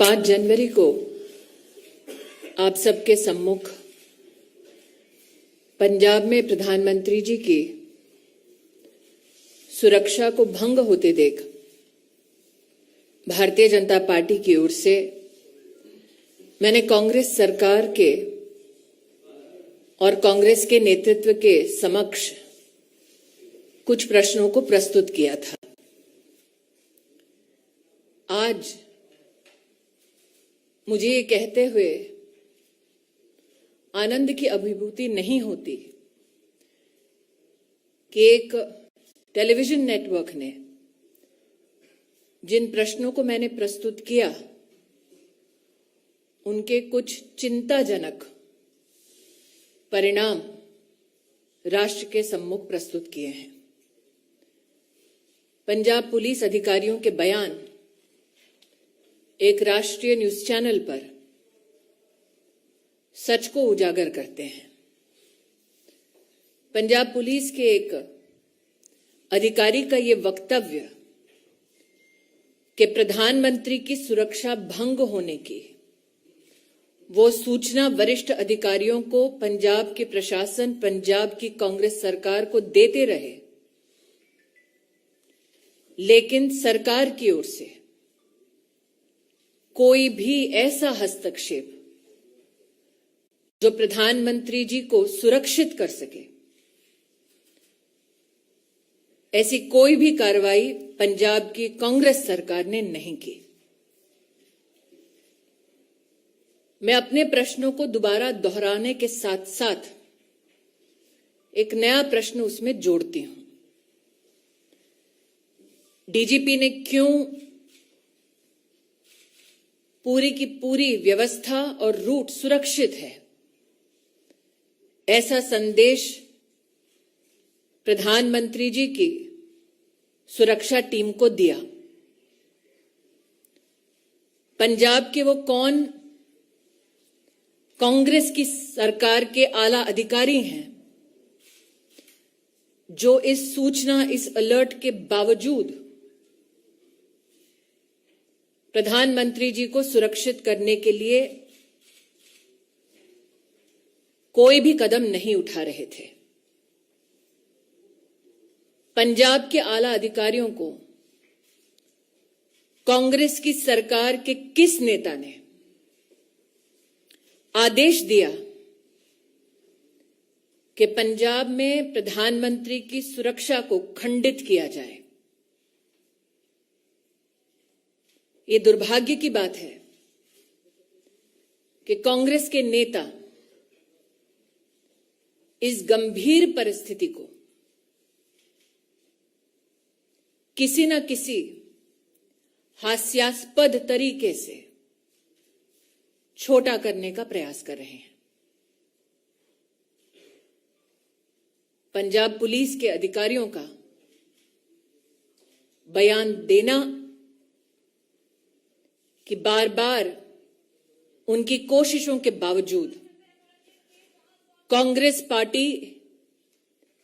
5 जनवरी को आप सबके सम्मुख पंजाब में प्रधानमंत्री जी की सुरक्षा को भंग होते देख भारतीय जनता पार्टी की ओर से मैंने कांग्रेस सरकार के और कांग्रेस के नेतृत्व के समक्ष कुछ प्रश्नों को प्रस्तुत किया था। आज मुझे ये कहते हुए आनंद की अभिभूति नहीं होती कि एक टेलीविजन नेटवर्क ने जिन प्रश्नों को मैंने प्रस्तुत किया उनके कुछ चिंताजनक परिणाम राष्ट्र के सम्मुख प्रस्तुत किए हैं। पंजाब पुलिस अधिकारियों के बयान एक राष्ट्रीय न्यूज चैनल पर सच को उजागर करते हैं। पंजाब पुलिस के एक अधिकारी का ये वक्तव्य कि प्रधानमंत्री की सुरक्षा भंग होने की वो सूचना वरिष्ठ अधिकारियों को पंजाब के प्रशासन, पंजाब की कांग्रेस सरकार को देते रहे, लेकिन सरकार की ओर से कोई भी ऐसा हस्तक्षेप जो प्रधानमंत्री जी को सुरक्षित कर सके, ऐसी कोई भी कार्रवाई पंजाब की कांग्रेस सरकार ने नहीं की। मैं अपने प्रश्नों को दोबारा दोहराने के साथ साथ एक नया प्रश्न उसमें जोड़ती हूं। डीजीपी ने क्यों पूरी की पूरी व्यवस्था और रूट सुरक्षित है, ऐसा संदेश प्रधानमंत्री जी की सुरक्षा टीम को दिया? पंजाब के वो कौन कांग्रेस की सरकार के आला अधिकारी हैं जो इस सूचना, इस अलर्ट के बावजूद प्रधानमंत्री जी को सुरक्षित करने के लिए कोई भी कदम नहीं उठा रहे थे? पंजाब के आला अधिकारियों को कांग्रेस की सरकार के किस नेता ने आदेश दिया कि पंजाब में प्रधानमंत्री की सुरक्षा को खंडित किया जाए? ये दुर्भाग्य की बात है कि कांग्रेस के नेता इस गंभीर परिस्थिति को किसी न किसी हास्यास्पद तरीके से छोटा करने का प्रयास कर रहे हैं। पंजाब पुलिस के अधिकारियों का बयान देना कि बार बार उनकी कोशिशों के बावजूद कांग्रेस पार्टी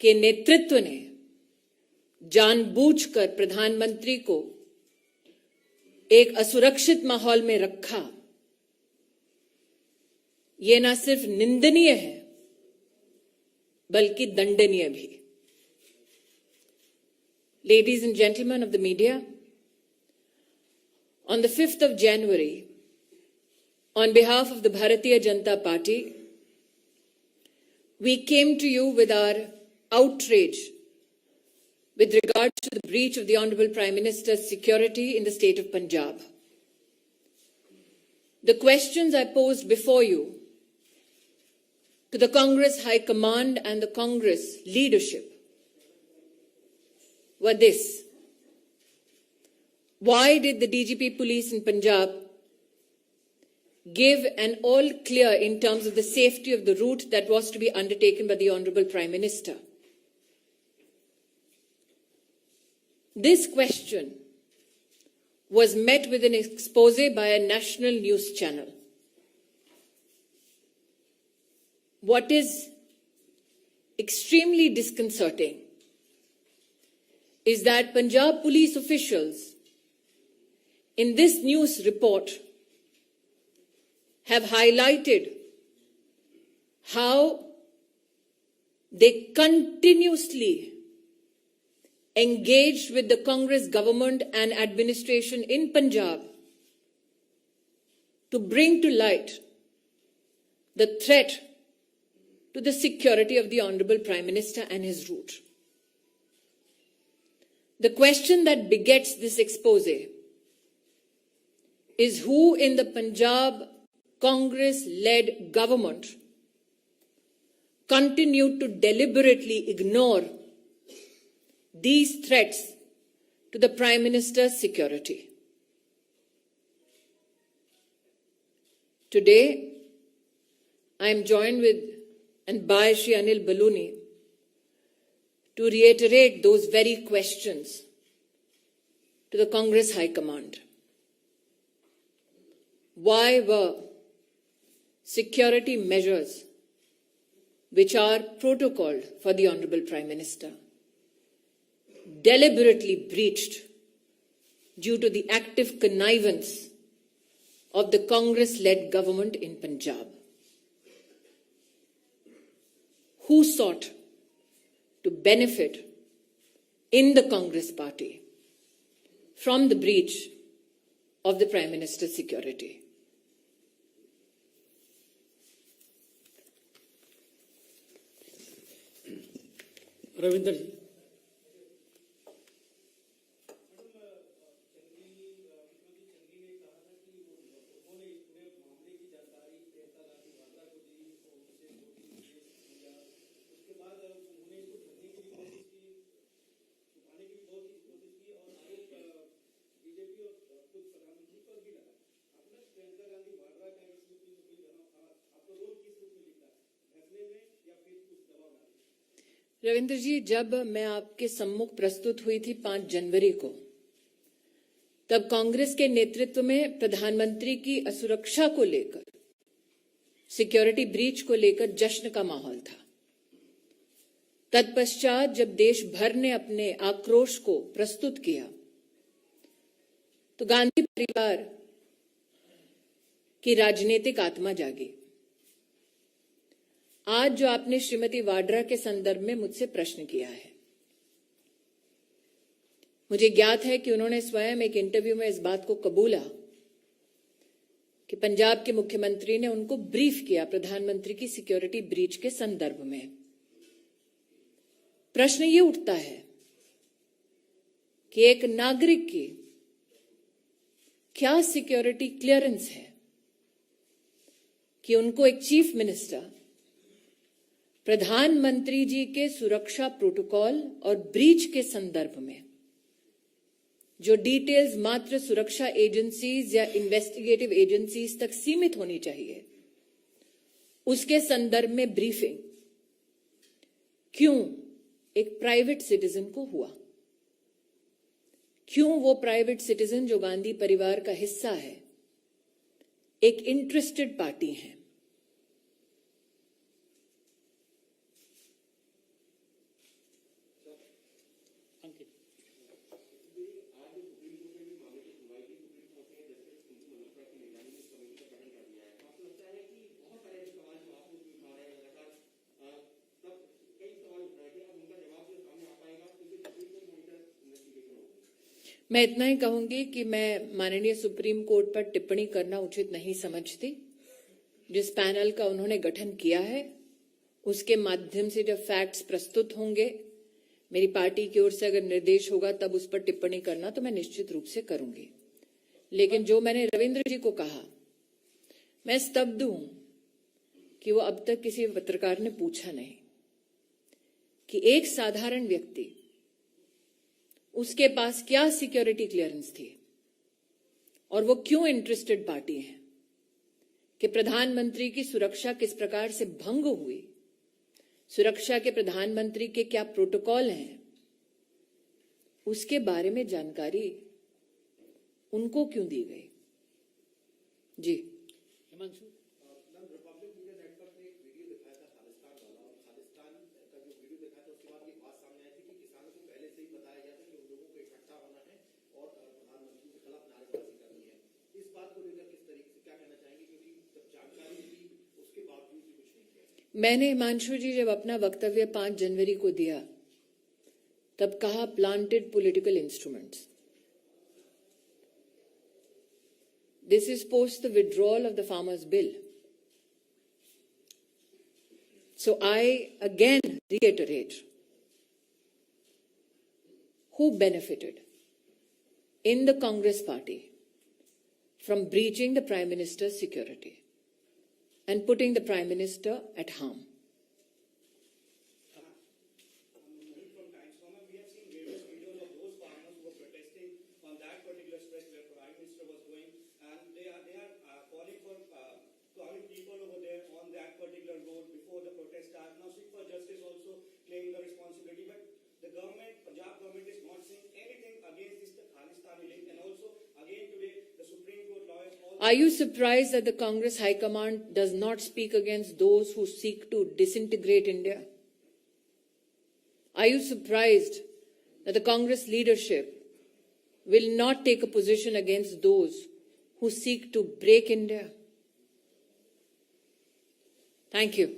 के नेतृत्व ने जानबूझकर प्रधानमंत्री को एक असुरक्षित माहौल में रखा, यह न सिर्फ निंदनीय है बल्कि दंडनीय भी। Ladies and gentlemen of the media, on the 5th of January, on behalf of the Bharatiya Janata Party, we came to you with our outrage with regard to the breach of the Honorable Prime Minister's security in the state of Punjab. The questions I posed before you to the Congress High Command and the Congress leadership were this: why did the DGP police in Punjab give an all clear in terms of the safety of the route that was to be undertaken by the Honorable Prime Minister? This question was met with an expose by a national news channel. What is extremely disconcerting is that Punjab police officials in this news report have highlighted how they continuously engaged with the Congress government and administration in Punjab to bring to light the threat to the security of the Honorable Prime Minister and his route. The question that begets this expose is who in the Punjab Congress-led government continued to deliberately ignore these threats to the Prime Minister's security. Today, I am joined by Shri Anil Baluni to reiterate those very questions to the Congress High Command. Why were security measures which are protocoled for the Honorable Prime Minister deliberately breached due to the active connivance of the Congress-led government in Punjab? Who sought to benefit in the Congress party from the breach of the Prime Minister's security? Ravinder जी। रविंद्र जी, जब मैं आपके सम्मुख प्रस्तुत हुई थी 5 जनवरी को, तब कांग्रेस के नेतृत्व में प्रधानमंत्री की असुरक्षा को लेकर, सिक्योरिटी ब्रीच को लेकर जश्न का माहौल था। तत्पश्चात जब देश भर ने अपने आक्रोश को प्रस्तुत किया, तो गांधी परिवार की राजनीतिक आत्मा जागी। आज जो आपने श्रीमती वाड्रा के संदर्भ में मुझसे प्रश्न किया है, मुझे ज्ञात है कि उन्होंने स्वयं एक इंटरव्यू में इस बात को कबूला कि पंजाब के मुख्यमंत्री ने उनको ब्रीफ किया प्रधानमंत्री की सिक्योरिटी ब्रीच के संदर्भ में। प्रश्न ये उठता है कि एक नागरिक की क्या सिक्योरिटी क्लियरेंस है कि उनको एक चीफ मिनिस्टर प्रधानमंत्री जी के सुरक्षा प्रोटोकॉल और ब्रीच के संदर्भ में जो डिटेल्स मात्र सुरक्षा एजेंसीज या इन्वेस्टिगेटिव एजेंसीज तक सीमित होनी चाहिए, उसके संदर्भ में ब्रीफिंग क्यों एक प्राइवेट सिटीजन को हुआ? क्यों वो प्राइवेट सिटीजन जो गांधी परिवार का हिस्सा है, एक इंटरेस्टेड पार्टी है, मैं इतना ही कहूंगी कि मैं माननीय सुप्रीम कोर्ट पर टिप्पणी करना उचित नहीं समझती। जिस पैनल का उन्होंने गठन किया है, उसके माध्यम से जब फैक्ट्स प्रस्तुत होंगे, मेरी पार्टी की ओर से अगर निर्देश होगा तब उस पर टिप्पणी करना तो मैं निश्चित रूप से करूंगी। लेकिन जो मैंने रविंद्र जी को कहा, मैं स्तब्ध हूं कि वो अब तक किसी पत्रकार ने पूछा नहीं कि एक साधारण व्यक्ति, उसके पास क्या सिक्योरिटी क्लियरेंस थी और वो क्यों इंटरेस्टेड पार्टी है, कि प्रधानमंत्री की सुरक्षा किस प्रकार से भंग हुई, सुरक्षा के प्रधानमंत्री के क्या प्रोटोकॉल हैं, उसके बारे में जानकारी उनको क्यों दी गई? जी हिमांशु। मैंने हिमांशु जी जब अपना वक्तव्य 5 जनवरी को दिया तब कहा planted political instruments. This is post the withdrawal of the farmers' bill. So I again reiterate, who benefited in the Congress party from breaching the Prime Minister's security and putting the Prime Minister at harm? From Times Former, we have seen various videos of those farmers who were protesting on that particular stretch where Prime Minister was going, and they are calling people over there on that particular road before the protest started. Now, Sikh for Justice also claimed the responsibility, but the government, Punjab government, is not saying anything against this Khalistani link, and also again today the Supreme Court lawyers also. Are you surprised that the Congress High Command does not speak against those who seek to disintegrate India? Are you surprised that the Congress leadership will not take a position against those who seek to break India? Thank you.